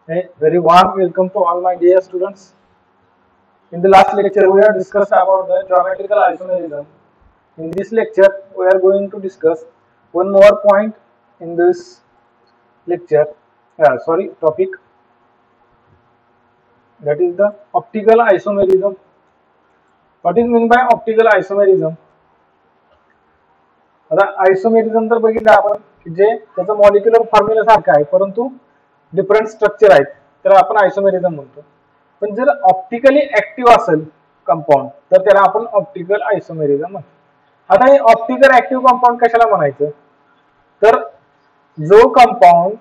A very warm welcome to all my dear students. In the last lecture, we have discussed about the geometrical isomerism. In this lecture, we are going to discuss one more point in this lecture. Topic, that is the optical isomerism. What is meant by optical isomerism? आता isomerism तर बघितलं आपण की जे त्याचं molecular formula सारखं आहे परंतु डिफरंट स्ट्रक्चर आहेत तर आपण आयसोमेरिझम म्हणतो. पण जर ऑप्टिकली ऍक्टिव्ह असेल कंपाऊंड तर त्याला आपण ऑप्टिकल आयसोमेरिझम म्हणतो. आता हे ऑप्टिकल ऍक्टिव्ह कंपाऊंड कशाला म्हणायचं तर जो कंपाऊंड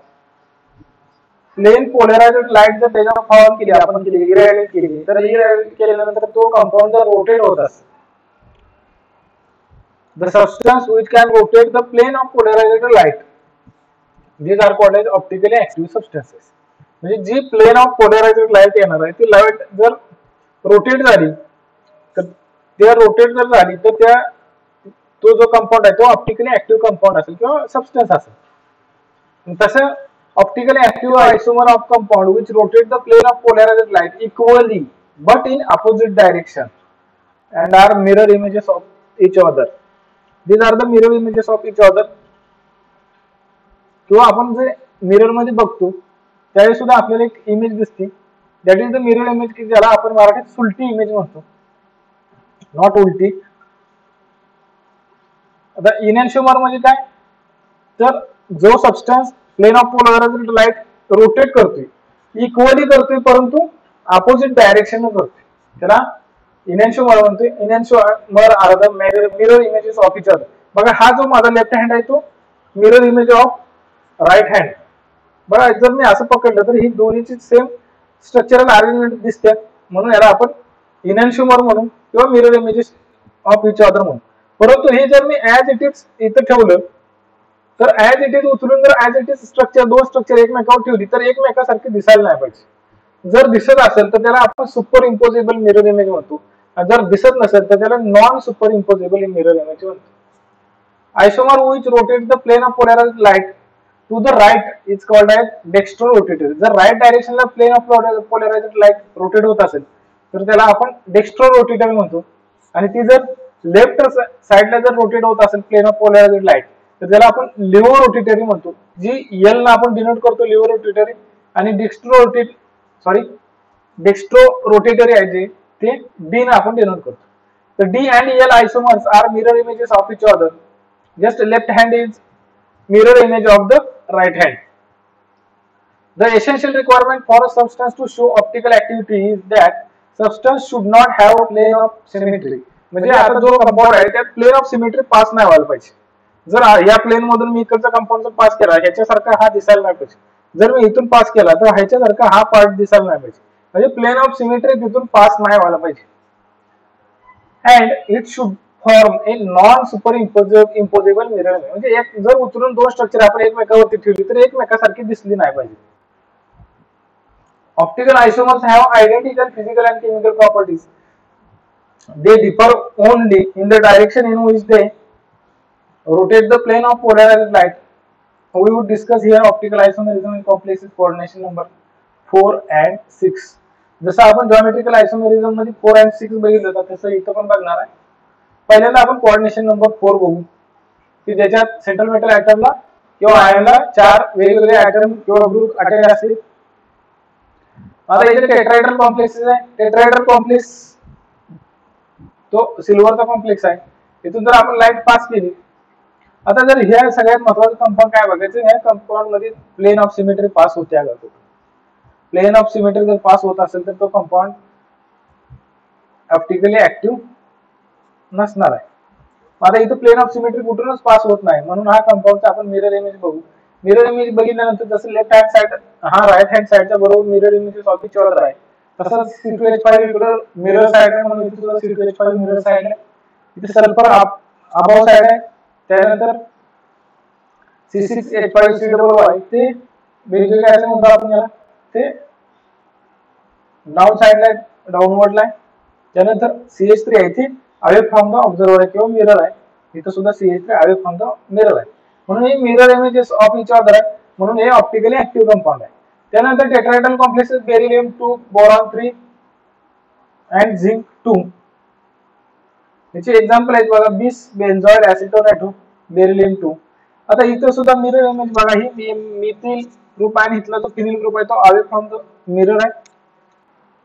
प्लेन पोलरायझ्ड लाईट जर त्याच्यावर फॉर्म केली आपण इरॅडिएट केली तर इरॅडिएट केल्यानंतर तो कंपाऊंड जर रोटेट होत असेल the substance which can rotate the plane of polarized light, these are called as optically active substances. म्हणजे जी प्लेन ऑफ पोलरायझ्ड लाईट येणार आहे ती लाईट जर रोटेट झाली तर त्या रोटेट जर झाली तर त्या तो जो कंपाऊंड आहे तो ऑप्टिकली ऍक्टिव्ह कंपाऊंड असेल किंवा सबस्टन्स असेल. तसं optically active isomer of compound which rotate the plane of polarised light equally but in opposite direction and are mirror images of each other. These are the mirror images of each other. किंवा आपण जे mirror मध्ये बघतो त्यावेळी सुद्धा आपल्याला एक image दिसते that is the mirror image की ज्याला आपण मराठीत सुलटी इमेज म्हणतो, नॉट उलटी. आता इनॅन्शिओमर म्हणजे काय तर जो substance plane of polarised light rotate करतोय इक्वली करतोय परंतु अपोजिट डायरेक्शन करतोय त्याला इनॅन्शिओमर म्हणतोय. Enantiomer are the mirror images of each other. बघा हा जो माझा लेफ्ट हँड आहे तो mirror image of right hand. बघा जर मी असं पकडलं तर ही दोन्हीची सेम स्ट्रक्चरल अरेंजमेंट दिसते म्हणून याला आपण इनॅन्शिओमर म्हणून किंवा mirror images of each other म्हणून. परंतु हे जर मी ऍज इट इज इथं ठेवलं तर ऍज इट इज उचलून जर ऍज इट इज स्ट्रक्चर दोन स्ट्रक्चर एकमेकावर ठेवली तर एकमेकासारखी दिसायला नाही पाहिजे. जर दिसत असेल तर त्याला आपण सुपर इम्पोजेबल मिरर इमेज म्हणतो. जर दिसत नसेल तर त्याला non superimposable mirror image म्हणतो. Isomer which rotate the plane of polarised light to the right is called as dextro rotator. जर राईट डायरेक्शनला plane of polarised light rotate होत असेल तर त्याला आपण डेक्स्ट्रो रोटेटर म्हणतो. आणि ती जर लेफ्ट साइडला जर रोटेट होत असेल प्लेन ऑफ पोलरायझ्ड लाईट तर त्याला आपण लिव्हो रोटेटरी म्हणतो. जी एल ना आपण डिनोट करतो लिव्हो रोटेटरी आणि डेक्स्ट्रो रोटेटरी आहे जे ते डी ने आपण डिनोट करतो. तर D and L isomers are mirror images of each other. Just left hand is mirror image of the right hand. The essential requirement for a substance to show optical activity is that substance should not have a plane of symmetry. म्हणजे आता जो compound आहे त्यात plain of symmetry pass नाही व्हायला पाहिजे. जर या प्लेन मधून मी इकडचा कंपाऊंड पास केला ह्याच्यासारखा हा दिसायला नाही पाहिजे. जर मी इथून पास केला तर ह्याच्यासारखा हा पार्ट दिसायला नाही पाहिजे. म्हणजे प्लेन ऑफ सिमेट्री तिथून पास नाही व्हायला पाहिजे. And it should form a non superimposable mirror. म्हणजे एक जर उचलून दोन स्ट्रक्चर आपण एकमेकावरती ठेवली तर एकमेकासारखी दिसली नाही पाहिजे. Optical isomers have identical physical and chemical properties. They differ only in the direction in which they rotate the plane of polarised light. We would discuss here optical isomerism in complexes coordination number 4 and 6. जसं आपण geometrical isomerism मध्ये 4 and 6 बघितलं होतं तसं इथं पण बघणार आहे. पहिल्यांदा आपण कोऑर्डिनेशन नंबर 4 बघू की ज्याच्यात सेंट्रल मेटल ऍटमला किंवा आयनला 4 वेगवेगळे ऍटम किंवा ग्रुप अटॅच असतील. आता इथे टेट्राहेड्रल कॉम्प्लेक्सेस आहे. टेट्राहेड्रल कॉम्प्लेक्स तो सिल्वरचा कॉम्प्लेक्स आहे. इथून जर आपण लाईट पास केली आता जर ह्या सगळ्यात महत्त्वाचं कंपाऊंड काय बघायचं ह्या कंपाऊंड मध्ये प्लेन ऑफ सिमेट्री पास होते का. प्लेन ऑफ सिमेट्री जर पास होत असेल तर तो कंपाऊंड ऑप्टिकली ऍक्टिव्ह नसणार आहे. आता इथं प्लेन ऑफ सिमेट्री कुठूनच पास होत नाही म्हणून हा कंपाऊंडचा आपण मिरर इमेज बघू. मिरर इमेज बघितल्यानंतर जसं लेफ्ट हँड साइड हा राईट हँड साइडच्या बरोबर mirror images of each other आहे तसंच C2H5 इकडे मिरर साइड आहे म्हणून इथे सुद्धा C2H5 मिरर साइड आहे. इथे सल्फर अबव साइड आहे. त्यानंतर C6H5COO आहे ते वेगवेगळे असं म्हणतो आपण याला ते डाऊन साइडला डाऊनवर्डला आहे. त्यानंतर CH3 आहे ती अवे फ्रॉम द ऑब्झर्वर आहे किंवा मिरर आहे. इथं सुद्धा CH3 away from the mirror आहे म्हणून हे mirror images of each other आहे म्हणून हे ऑप्टिकली ऍक्टिव्ह कंपाऊंड आहे. त्यानंतर tetrahedral complexes beryllium 2, boron 3 and zinc 2. याचे एक्झाम्पल आहेत बघा, बिस बेन्झॉइड एसिटोन बेरिलियम 2. आता इथं सुद्धा मिरर इमेज बघा, ही मिथिल ग्रुप आणि इथला जो फिनिल ग्रुप आहे तो अवे फ्रॉम द मिरर आहे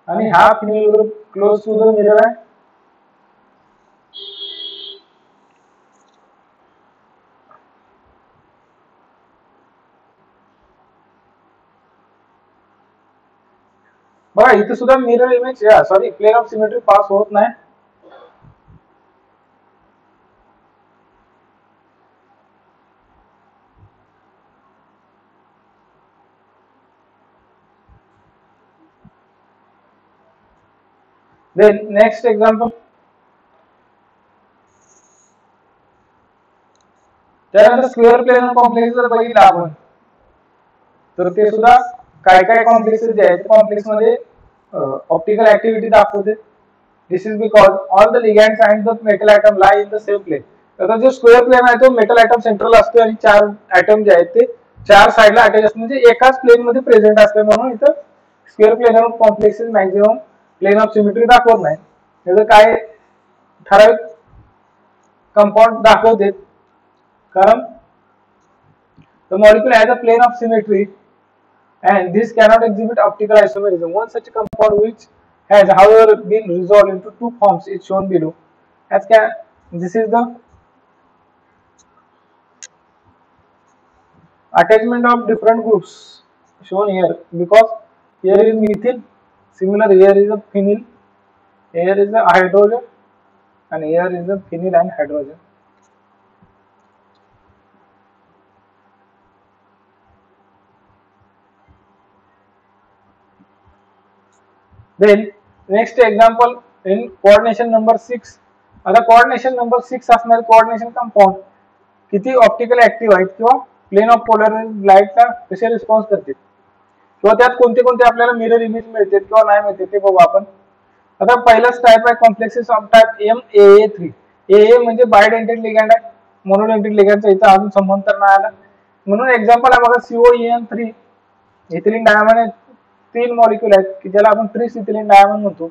आणि हा phenyl group close to the mirror आहे. बघा इथे सुद्धा mirror image sorry plane of symmetry pass होत नाही. Then next example, त्यानंतर स्क्वेअर प्लेनर कॉम्प्लेक्स जर बघितलं आपण तर ते सुद्धा काय काय कॉम्प्लेक्सेस जे आहेत कॉम्प्लेक्स मध्ये ऑप्टिकल ऍक्टिव्हिटी दाखवते. This is because all the ligands and the metal atom lie in the same plane. आता जो स्क्वेअर प्लेन आहे तो मेटल ऍटम सेंट्रल असतो आणि चार ऍटम जे आहेत ते चार साइडला अटॅच असतात, म्हणजे एकाच प्लेन मध्ये प्रेझेंट असते. म्हणून इथं square planar complexes maximum plane of symmetry दाखवत नाही. त्याचं काय ठराविक कंपाऊंड दाखवते, कारण the molecule has a plane of symmetry and this cannot exhibit optical isomerism. One such compound which has however been resolved into two forms is shown below. This is the attachment of different groups shown here, because here is methyl, similar here is a phenyl, here is a hydrogen and here is a phenyl and hydrogen. Then next example in coordination number 6. आता coordination number 6 असणारे coordination compound किती optical active आहेत किंवा plain of polarisation लाईटला कसे response करतील किंवा त्यात कोणते कोणते आपल्याला मिरर इमेज मिळते किंवा नाही मिळते ते बघू आपण. आता पहिलाच टाइप आहे complexes of type MAA3. AA म्हणजे बायडेंटेड लिगॅंड आहे, मोनोडेंटेड लिगॅंडचा इथं अजून संबंध तर नाही आला. म्हणून एक्झाम्पल आहे बघा COEN3. इथिलीन डायमंड 3 मॉलिक्यूल आहेत की ज्याला आपण ट्रिस इथिलीन डायमंड म्हणतो.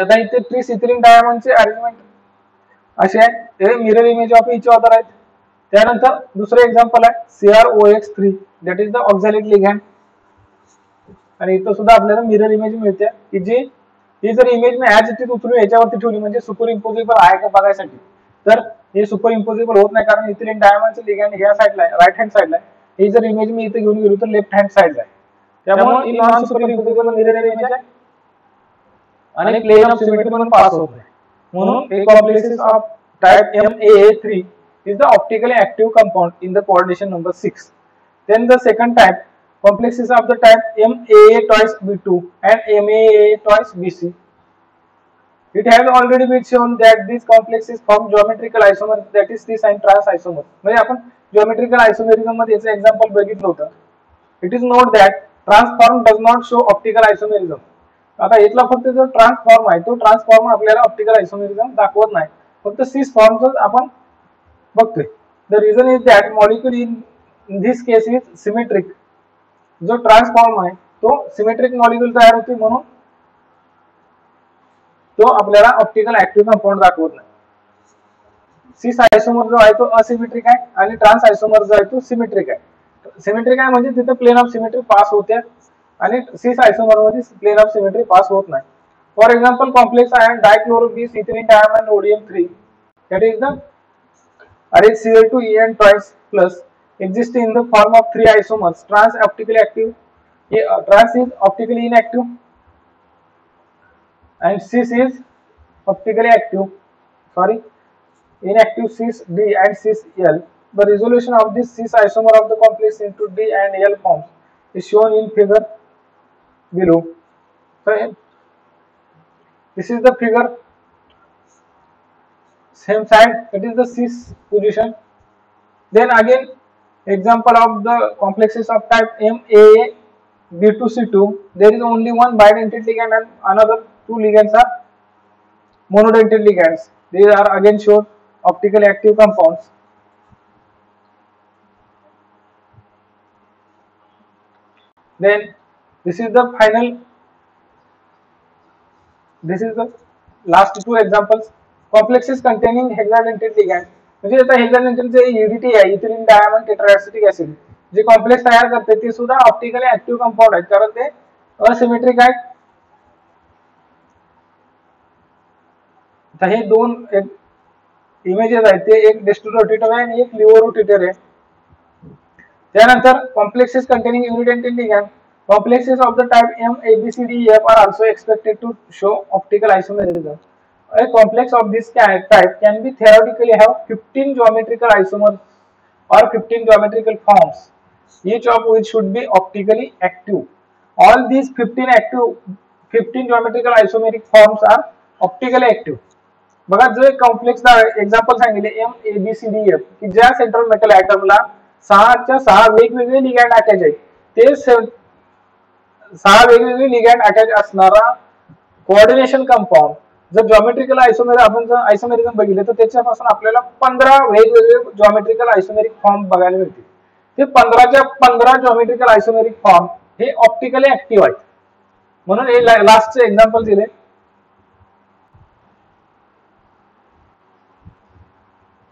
आता इथे ट्रिस इथिलीन डायमंडचे अरेंजमेंट असे आहे, ते mirror image of each other आहेत. त्यानंतर दुसरं एक्झाम्पल आहे CrOX3, that is the oxalic ligand. आणि इथं सुद्धा आपल्याला मिरर इमेज मिळते की जी ही जर image me as it is उचलून याच्यावरती ठेवली म्हणजे सुपर इम्पोजेबल आहे का बघायसाठी, तर हे सुपर इम्पोजेबल होत नाही, कारण इथिलीन डायमंडचे लिगॅंड ह्या साईडला आहे, राईट हँड साईडला आहे. ही जर इमेज मी इथे घेऊन गेलो तर लेफ्ट हँड साईडला आहे. त्यामुळे non superimposable mirror image आहे आणि प्लेन ऑफ सिमेट्री म्हणून पास होत नाही. म्हणून हे complexes of type MAA3 is the optically active compound in the coordination number 6. Then the second type, complexes of the type MAA twice B2 and MAA twice BC. It has already been shown that these complexes form geometrical isomers, that is cis and trans isomers. म्हणजे आपण geometrical isomerism मध्ये याचं example बघितलं होतं. It is note that transform does not show optical isomerism. आता इथला फक्त जो ट्रान्सफॉर्म आहे तो ट्रान्सफॉर्म आपल्याला ऑप्टिकल आयसोमेरिझम दाखवत नाही, फक्त सिस फॉर्मच आपण बघतोय. The reason is that molecule in this case is symmetric. जो ट्रान्सफॉर्म आहे तो सिमेट्रिक मॉलिक्यूल तयार होते, म्हणून तो आपल्याला ऑप्टिकल ऍक्टिव्ह कंपाऊंड दाखवत नाही. सिस आयसोमर जो आहे तो असिमेट्रिक आहे आणि ट्रान्स आयसोमर जो आहे तो सिमेट्रिक आहे. सिमेट्रिक आहे म्हणजे तिथे प्लेन ऑफ सिमेट्री पास होते आणि सिस आयसोमर मध्ये प्लेन ऑफ सिमेट्री पास होत नाही. For example complex ion dichloro bis ethylene diamond ODM3, that is the array Cl2En twice plus exist in the form of 3 isomers. Trans optically active, trans is optically inactive and cis is optically active, sorry, inactive cis D and cis L. The resolution of this cis isomer of the complex into D and L forms is shown in figure below. So this is the figure, same side, it is the cis position. Then again example of the complexes of type MAA B2C2, there is only one bidentate ligand and another 2 ligands are monodentate ligands. These are again shown optically active compounds. Then this is the final. This is the last two examples. Complexes containing hexadentate ligand. म्हणजे आता हेक्साडेंटेटचे Utd आहे, ethylene diamond टेट्राएसिटिक acid, जे complex तयार करते ते सुद्धा optically active compound आहेत, कारण ते असिमेट्रिक आहेत. आता हे दोन इमेजेस आहेत, ते एक डेस्ट्रोरोटेटर आहे आणि एक लिव्होरोटेटर आहे. त्यानंतर complexes containing unidentate ligand. Complexes of the type M, A, B, C, D, E, F are also expected to show optical isomerism. A complex of this type can be theoretically have 15 geometrical isomers or 15 geometrical forms, each of which should be optically active. All these 15 geometrical isomeric forms are optically active. बघा, जो एक complex example सांगितले M A B C D F, की ज्या central metal ऍटमला 6 वेगवेगळे ligand attach आहेत, ते 6 वेगवेगळे लिगॅंड अटॅच असणारा कोऑर्डिनेशन कंपाऊंड. जर जॉमेट्रिकल आयसोमेरिझम बघितले तर त्याच्यापासून आपल्याला 15 वेगवेगळे जॉमेट्रिकल आयसोमेरिक फॉर्म बघायला मिळतील. ते 15च्या 15 जॉमेट्रिकल आयसोमेरिक फॉर्म हे ऑप्टिकली ऍक्टिव्ह आहेत. म्हणून हे लास्टचे एक्झाम्पल दिले.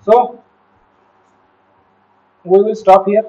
So we will stop here.